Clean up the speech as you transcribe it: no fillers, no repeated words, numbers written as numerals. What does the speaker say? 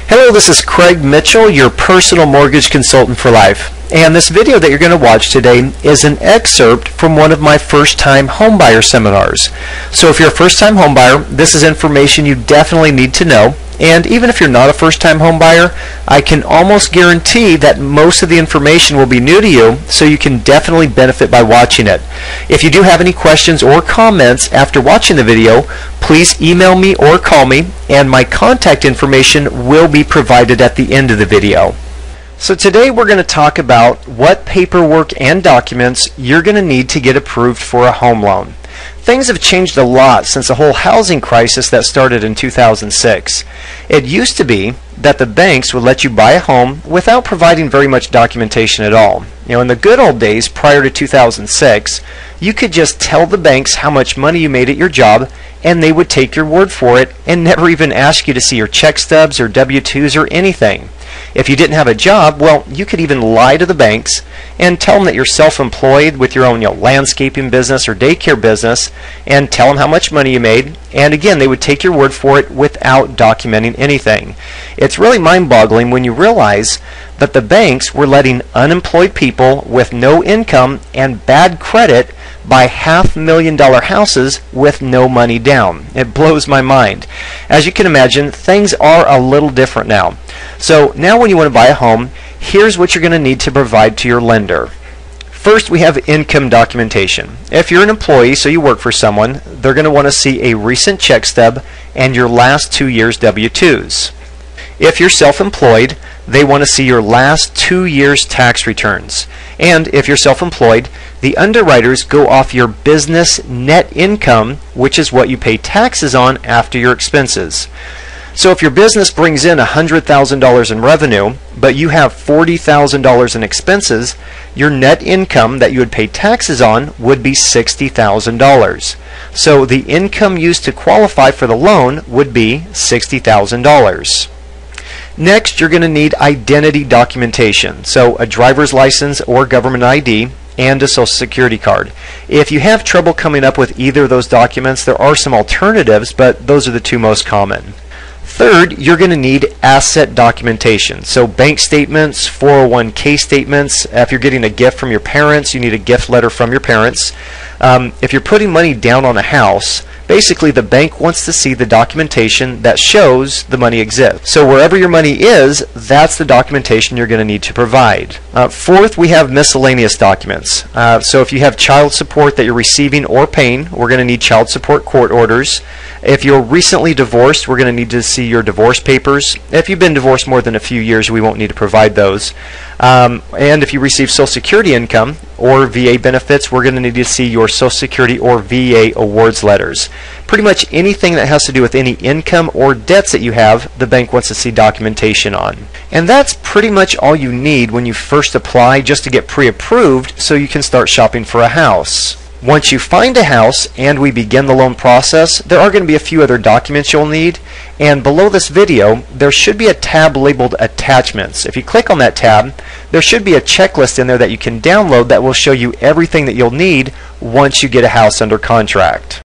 Hello, this is Craig Mitchell, your personal mortgage consultant for life. And this video that you're going to watch today is an excerpt from one of my first-time homebuyer seminars. So if you're a first-time homebuyer, this is information you definitely need to know. And even if you're not a first-time homebuyer, I can almost guarantee that most of the information will be new to you, so you can definitely benefit by watching it. If you do have any questions or comments after watching the video, please email me or call me, and my contact information will be provided at the end of the video. So today we're going to talk about what paperwork and documents you're going to need to get approved for a home loan. Things have changed a lot since the whole housing crisis that started in 2006. It used to be that the banks would let you buy a home without providing very much documentation at all. In the good old days prior to 2006, you could just tell the banks how much money you made at your job and they would take your word for it and never even ask you to see your check stubs or W-2s or anything. If you didn't have a job, well, you could even lie to the banks and tell them that you're self-employed with your own landscaping business or daycare business and tell them how much money you made, and again, they would take your word for it without documenting anything. It's really mind-boggling when you realize that the banks were letting unemployed people with no income and bad credit buy $500,000 houses with no money down. It blows my mind. As you can imagine, things are a little different now. So now when you want to buy a home, here's what you're going to need to provide to your lender. First, we have income documentation. If you're an employee, so you work for someone, they're going to want to see a recent check stub and your last 2 years W-2s. If you're self-employed, they want to see your last 2 years tax returns. And if you're self-employed, the underwriters go off your business net income, which is what you pay taxes on after your expenses. So if your business brings in $100,000 in revenue, but you have $40,000 in expenses, your net income that you would pay taxes on would be $60,000. So the income used to qualify for the loan would be $60,000. Next, you're going to need identity documentation, so a driver's license or government ID and a social security card. If you have trouble coming up with either of those documents, there are some alternatives, but those are the two most common. Third, you're going to need asset documentation, so bank statements, 401k statements. If you're getting a gift from your parents, you need a gift letter from your parents. If you're putting money down on a house, basically the bank wants to see the documentation that shows the money exists. So wherever your money is, that's the documentation you're going to need to provide. Fourth, we have miscellaneous documents. So if you have child support that you're receiving or paying, we're going to need child support court orders. If you're recently divorced, we're going to need to see your divorce papers. If you've been divorced more than a few years, we won't need to provide those. And if you receive Social Security income or VA benefits, we're going to need to see your Social Security or VA awards letters. Pretty much anything that has to do with any income or debts that you have, the bank wants to see documentation on. And that's pretty much all you need when you first apply, just to get pre-approved so you can start shopping for a house. Once you find a house and we begin the loan process, there are going to be a few other documents you'll need, and below this video there should be a tab labeled attachments. If you click on that tab, there should be a checklist in there that you can download that will show you everything that you'll need once you get a house under contract.